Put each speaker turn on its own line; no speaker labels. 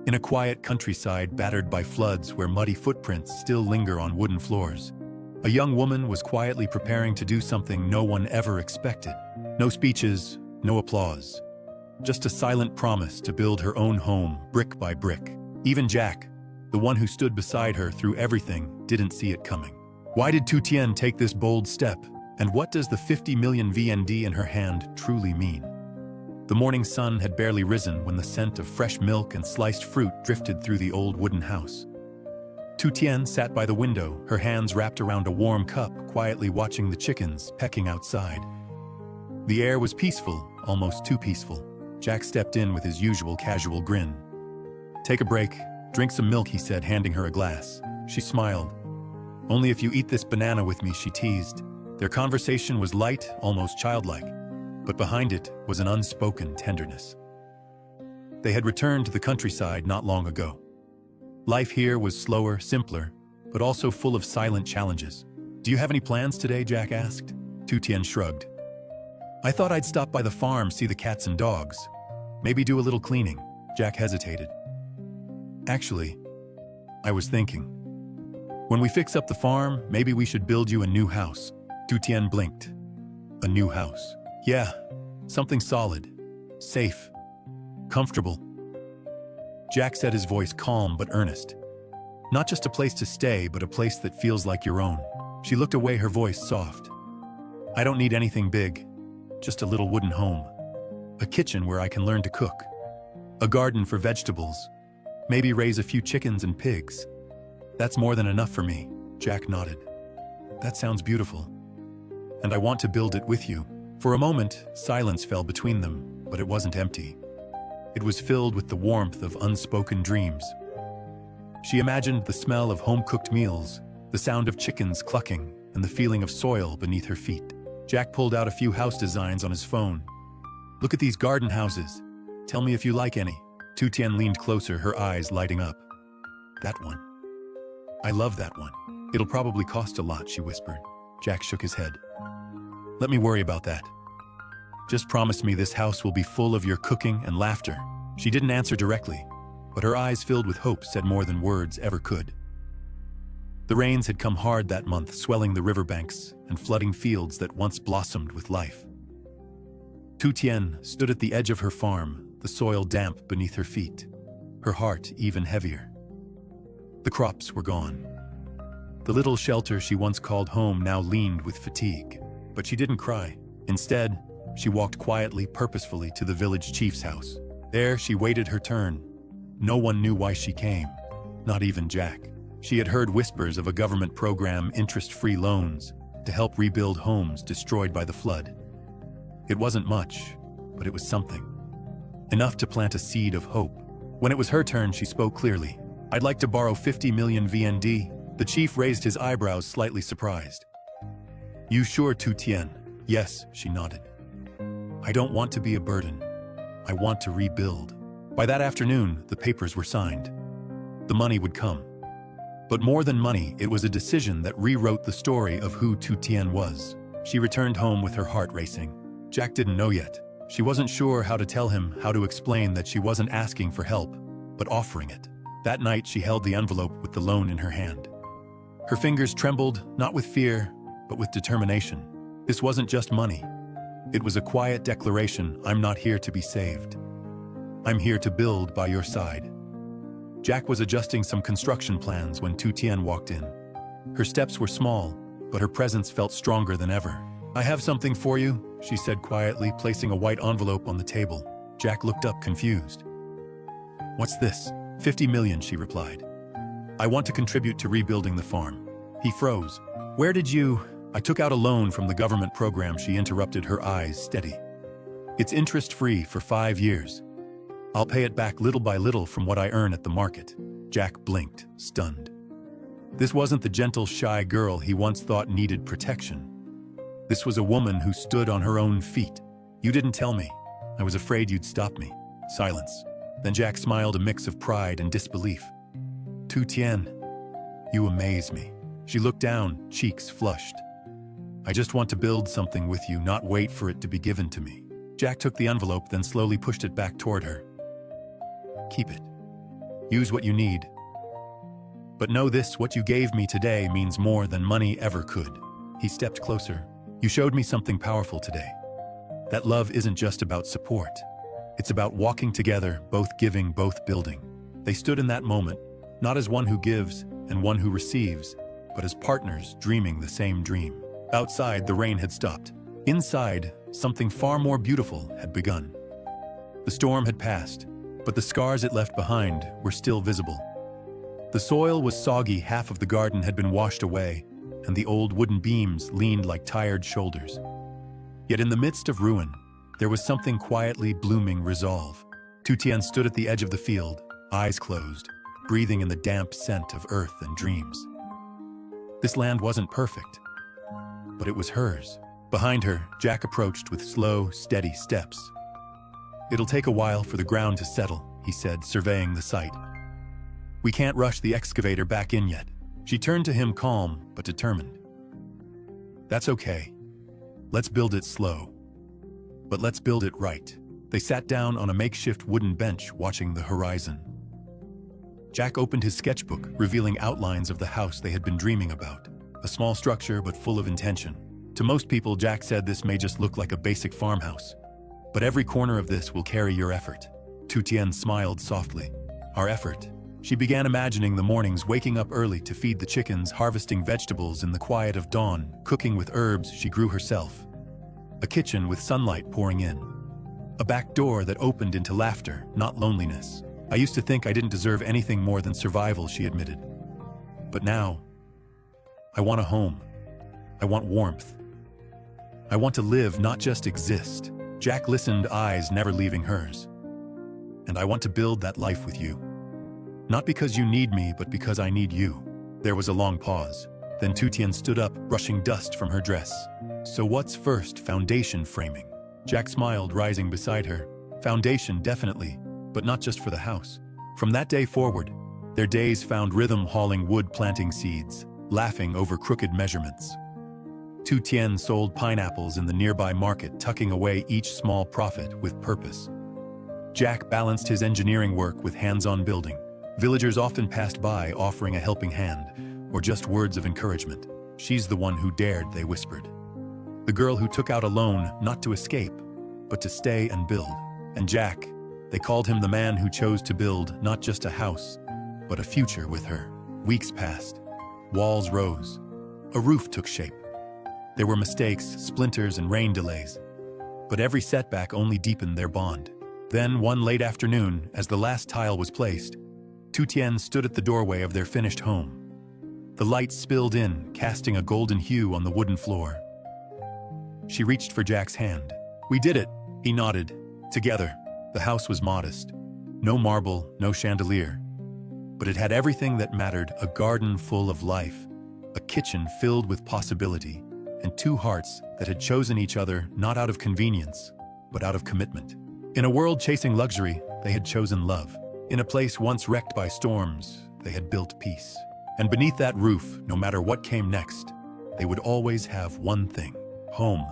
In a quiet countryside battered by floods where muddy footprints still linger on wooden floors, a young woman was quietly preparing to do something no one ever expected. No speeches, no applause. Just a silent promise to build her own home, brick by brick. Even Jack, the one who stood beside her through everything, didn't see it coming. Why did Tien take this bold step? And what does the 50 million VND in her hand truly mean? The morning sun had barely risen when the scent of fresh milk and sliced fruit drifted through the old wooden house. Tien sat by the window, her hands wrapped around a warm cup, quietly watching the chickens pecking outside. The air was peaceful, almost too peaceful. Jack stepped in with his usual casual grin. "Take a break, drink some milk," he said, handing her a glass. She smiled. "Only if you eat this banana with me," she teased. Their conversation was light, almost childlike, but behind it was an unspoken tenderness. They had returned to the countryside not long ago. Life here was slower, simpler, but also full of silent challenges. "Do you have any plans today?" Jack asked. Tien shrugged. "I thought I'd stop by the farm, see the cats and dogs. Maybe do a little cleaning." Jack hesitated. "Actually, I was thinking, when we fix up the farm, maybe we should build you a new house." Tien blinked. "A new house?" "Yeah, something solid, safe, comfortable." Jack said, his voice calm but earnest. "Not just a place to stay, but a place that feels like your own." She looked away, her voice soft. "I don't need anything big, just a little wooden home. A kitchen where I can learn to cook. A garden for vegetables. Maybe raise a few chickens and pigs. That's more than enough for me." Jack nodded. "That sounds beautiful. And I want to build it with you." For a moment, silence fell between them, but it wasn't empty. It was filled with the warmth of unspoken dreams. She imagined the smell of home-cooked meals, the sound of chickens clucking, and the feeling of soil beneath her feet. Jack pulled out a few house designs on his phone. "Look at these garden houses. Tell me if you like any." Tien leaned closer, her eyes lighting up. "That one. I love that one. It'll probably cost a lot," she whispered. Jack shook his head. "Let me worry about that. Just promise me this house will be full of your cooking and laughter." She didn't answer directly, but her eyes filled with hope said more than words ever could. The rains had come hard that month, swelling the riverbanks and flooding fields that once blossomed with life. Tien stood at the edge of her farm, the soil damp beneath her feet, her heart even heavier. The crops were gone. The little shelter she once called home now leaned with fatigue. But she didn't cry. Instead, she walked quietly, purposefully to the village chief's house. There, she waited her turn. No one knew why she came, not even Jack. She had heard whispers of a government program, interest-free loans, to help rebuild homes destroyed by the flood. It wasn't much, but it was something. Enough to plant a seed of hope. When it was her turn, she spoke clearly. "I'd like to borrow 50 million VND. The chief raised his eyebrows, slightly surprised. "You sure, Tien?" "Yes," she nodded. "I don't want to be a burden. I want to rebuild." By that afternoon, the papers were signed. The money would come. But more than money, it was a decision that rewrote the story of who Tien was. She returned home with her heart racing. Jack didn't know yet. She wasn't sure how to tell him, how to explain that she wasn't asking for help, but offering it. That night, she held the envelope with the loan in her hand. Her fingers trembled, not with fear, but with determination. This wasn't just money. It was a quiet declaration: "I'm not here to be saved. I'm here to build by your side." Jack was adjusting some construction plans when Tien walked in. Her steps were small, but her presence felt stronger than ever. "I have something for you," she said quietly, placing a white envelope on the table. Jack looked up, confused. "What's this?" 50 million, she replied. "I want to contribute to rebuilding the farm." He froze. "Where did you—" "I took out a loan from the government program," she interrupted, her eyes steady. "It's interest-free for 5 years. I'll pay it back little by little from what I earn at the market." Jack blinked, stunned. This wasn't the gentle, shy girl he once thought needed protection. This was a woman who stood on her own feet. "You didn't tell me. I was afraid you'd stop me." Silence. Then Jack smiled, a mix of pride and disbelief. "Tien, you amaze me." She looked down, cheeks flushed. "I just want to build something with you, not wait for it to be given to me." Jack took the envelope, then slowly pushed it back toward her. "Keep it. Use what you need. But know this, what you gave me today means more than money ever could. He stepped closer. You showed me something powerful today. That love isn't just about support. It's about walking together, both giving, both building. They stood in that moment, not as one who gives and one who receives, but as partners dreaming the same dream. Outside, the rain had stopped. Inside, something far more beautiful had begun. The storm had passed, but the scars it left behind were still visible. The soil was soggy, half of the garden had been washed away, and the old wooden beams leaned like tired shoulders. Yet in the midst of ruin, there was something quietly blooming resolve. Tien stood at the edge of the field, eyes closed, breathing in the damp scent of earth and dreams. This land wasn't perfect, but it was hers. Behind her, Jack approached with slow, steady steps. It'll take a while for the ground to settle, he said, surveying the site. We can't rush the excavator back in yet. She turned to him, calm but determined. That's okay. Let's build it slow. But let's build it right. They sat down on a makeshift wooden bench, watching the horizon. Jack opened his sketchbook, revealing outlines of the house they had been dreaming about. A small structure, but full of intention. To most people, Jack said, this may just look like a basic farmhouse. But every corner of this will carry your effort. Tien smiled softly. Our effort. She began imagining the mornings, waking up early to feed the chickens, harvesting vegetables in the quiet of dawn, cooking with herbs she grew herself. A kitchen with sunlight pouring in. A back door that opened into laughter, not loneliness. I used to think I didn't deserve anything more than survival, she admitted. But now, I want a home. I want warmth. I want to live, not just exist. Jack listened, eyes never leaving hers. And I want to build that life with you. Not because you need me, but because I need you. There was a long pause. Then Tien stood up, brushing dust from her dress. So what's first? Foundation framing. Jack smiled, rising beside her. Foundation, definitely, but not just for the house. From that day forward, their days found rhythm, hauling wood, planting seeds, laughing over crooked measurements. Tien sold pineapples in the nearby market, tucking away each small profit with purpose. Jack balanced his engineering work with hands-on building. Villagers often passed by, offering a helping hand, or just words of encouragement. She's the one who dared, they whispered. The girl who took out a loan, not to escape, but to stay and build. And Jack, they called him the man who chose to build not just a house, but a future with her. Weeks passed. Walls rose. A roof took shape. There were mistakes, splinters, and rain delays. But every setback only deepened their bond. Then, one late afternoon, as the last tile was placed, Tien stood at the doorway of their finished home. The light spilled in, casting a golden hue on the wooden floor. She reached for Jack's hand. We did it, he nodded. Together. The house was modest. No marble, no chandelier. But it had everything that mattered: a garden full of life, a kitchen filled with possibility, and two hearts that had chosen each other not out of convenience, but out of commitment. In a world chasing luxury, they had chosen love. In a place once wrecked by storms, they had built peace. And beneath that roof, no matter what came next, they would always have one thing: home.